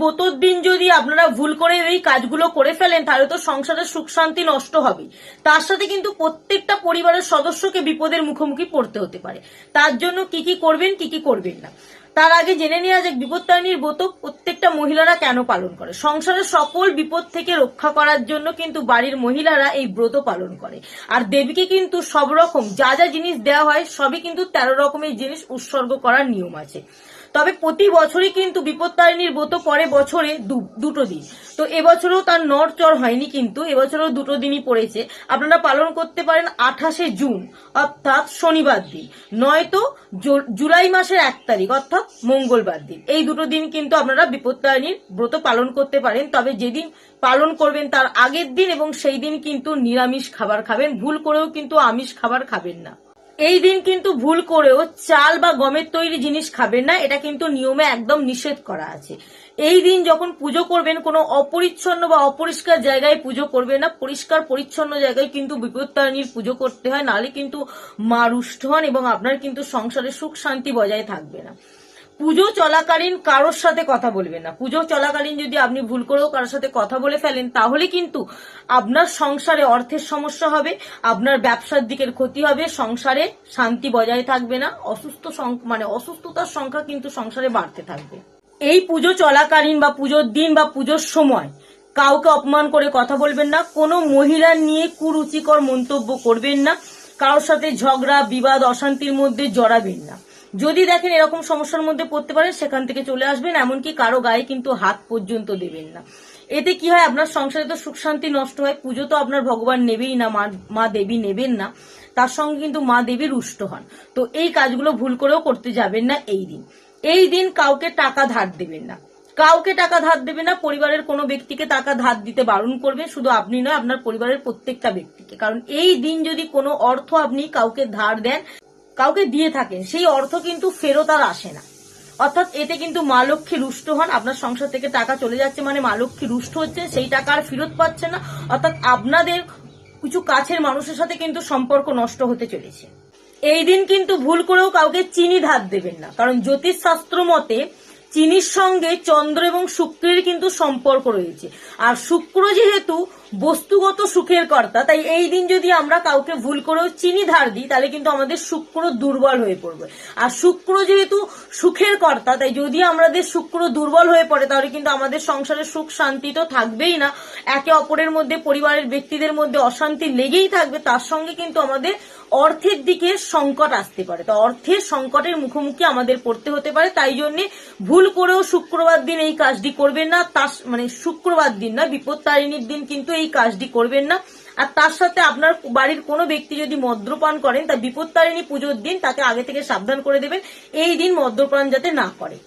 ব্রতর দিন যদি আপনারা ভুল করে এই কাজগুলো করে ফেলেন তাহলে তো সংসারের সুখ শান্তি নষ্ট হবে। তার সাথে কিন্তু প্রত্যেকটা পরিবারের সদস্যকে বিপদের মুখোমুখি পড়তে হতে পারে। তার জন্য কি কি করবেন কি কি করবেন না তার আগে জেনে নেওয়া যাক বিপত্তারিণীর ব্রত প্রত্যেকটা মহিলারা কেন পালন করে। সংসারের সকল বিপদ থেকে রক্ষা করার জন্য কিন্তু বাড়ির মহিলারা এই ব্রত পালন করে। আর দেবীকে কিন্তু সব রকম যা যা জিনিস দেওয়া হয় সবই কিন্তু 13 রকমের জিনিস উৎসর্গ করার নিয়ম আছে। তবে প্রতি বছরই কিন্তু বিপত্তারিণীর ব্রত পরে বছরে দুটো দিন। তো এবছরও তার নড়চড় হয়নি, কিন্তু এবছরও দুটো দিনই পড়েছে। আপনারা পালন করতে পারেন 28শে জুন অর্থাৎ শনিবার দিন, নয়তো জুলাই মাসের 1 তারিখ অর্থাৎ মঙ্গলবার দিন। এই দুটো দিন কিন্তু আপনারা বিপত্তারিণীর ব্রত পালন করতে পারেন। তবে যেদিন পালন করবেন তার আগের দিন এবং সেই দিন কিন্তু নিরামিষ খাবার খাবেন, ভুল করেও কিন্তু আমিষ খাবার খাবেন না। এই দিন কিন্তু ভুল করেও চাল বা গমের তৈরি জিনিস খাবেন না, এটা কিন্তু নিয়মে একদম নিষেধ করা আছে। এই দিন যখন পুজো করবেন কোনো অপরিচ্ছন্ন বা অপরিষ্কার জায়গায় পুজো করবেন না, পরিষ্কার পরিচ্ছন্ন জায়গায় কিন্তু বিপত্তারিণীর পুজো করতে হয়, নাহলে কিন্তু মা রুষ্ট হন এবং আপনার কিন্তু সংসারে সুখ শান্তি বজায় থাকবে না। পুজো চলাকালীন কারোর সাথে কথা বলবেন না। পুজো চলাকালীন যদি আপনি ভুল করেও কারোর সাথে কথা বলে ফেলেন তাহলে কিন্তু আপনার সংসারে অর্থের সমস্যা হবে, আপনার ব্যবসার দিকের ক্ষতি হবে, সংসারে শান্তি বজায় থাকবে না, অসুস্থতার সংখ্যা কিন্তু সংসারে বাড়তে থাকবে। এই পুজো চলাকালীন বা পুজোর দিন বা পুজোর সময় কাউকে অপমান করে কথা বলবেন না, কোনো মহিলা নিয়ে কুরুচিকর মন্তব্য করবেন না, কারোর সাথে ঝগড়া বিবাদ অশান্তির মধ্যে জড়াবেন না। যদি দেখেন এরকম সমস্যার মধ্যে পড়তে পারেন সেখান থেকে চলে আসবেন, এমনকি কারো গায়ে কিন্তু হাত পর্যন্ত দেবেন না। এতে কি হয়, আপনার সংসারে তো সুখ শান্তি নষ্ট হয়। পুজো তো আপনার ভগবান নেবেই না, মা দেবী নেবেন না, তার সঙ্গে কিন্তু মা দেবী রুষ্ট হন। তো এই কাজগুলো ভুল করেও করতে যাবেন না। এই দিন কাউকে টাকা ধার দেবেন না, কাউকে টাকা ধার দেবে না। পরিবারের কোনো ব্যক্তিকে টাকা ধার দিতে বারণ করবে, শুধু আপনি নয় আপনার পরিবারের প্রত্যেকটা ব্যক্তিকে। কারণ এই দিন যদি কোনো অর্থ আপনি কাউকে ধার দেন, কাউকে দিয়ে থাকেন, সেই অর্থ কিন্তু ফেরত আর আসে না। অর্থাৎ এতে কিন্তু মা লক্ষ্মী রুষ্ট হন। আপনার সংসার থেকে টাকা চলে যাচ্ছে মানে মা লক্ষ্মী রুষ্ট হচ্ছে, সেই টাকা আর ফেরত পাচ্ছে না। অর্থাৎ আপনাদের কিছু কাছের মানুষের সাথে কিন্তু সম্পর্ক নষ্ট হতে চলেছে। এই দিন কিন্তু ভুল করেও কাউকে চিনি ধার দেবেন না, কারণ জ্যোতিষ শাস্ত্র মতে চিনির সঙ্গে চন্দ্র এবং শুক্রের কিন্তু সম্পর্ক রয়েছে। আর শুক্র যেহেতু বস্তুগত সুখের কর্তা, তাই এই দিন যদি আমরা কাউকে ভুল করেও চিনি ধার দিই তাহলে কিন্তু আমাদের শুক্র দুর্বল হয়ে পড়বে। আর শুক্র যেহেতু সুখের কর্তা, তাই যদি আমাদের শুক্র দুর্বল হয়ে পড়ে তাহলে কিন্তু আমাদের সংসারে সুখ শান্তি তো থাকবেই না, একে অপরের মধ্যে পরিবারের ব্যক্তিদের মধ্যে অশান্তি লেগেই থাকবে। তার সঙ্গে কিন্তু আমাদের অর্থের দিকে সংকট আসতে পারে, তো অর্থের সংকটের মুখোমুখি আমাদের পড়তে হতে পারে। তাই জন্য ভুল করেও শুক্রবার দিন এই কাজটি করবেন না। শুক্রবার দিন না, বিপত্তারিণীর দিন কিন্তু এই কাজটি করবেন না। আর তার সাথে আপনার বাড়ির কোনো ব্যক্তি যদি মদ্যপান করেন তা বিপত্তারিণী পুজোর দিন তাকে আগে থেকে সাবধান করে দেবেন, এই দিন মদ্যপান যাতে না করে।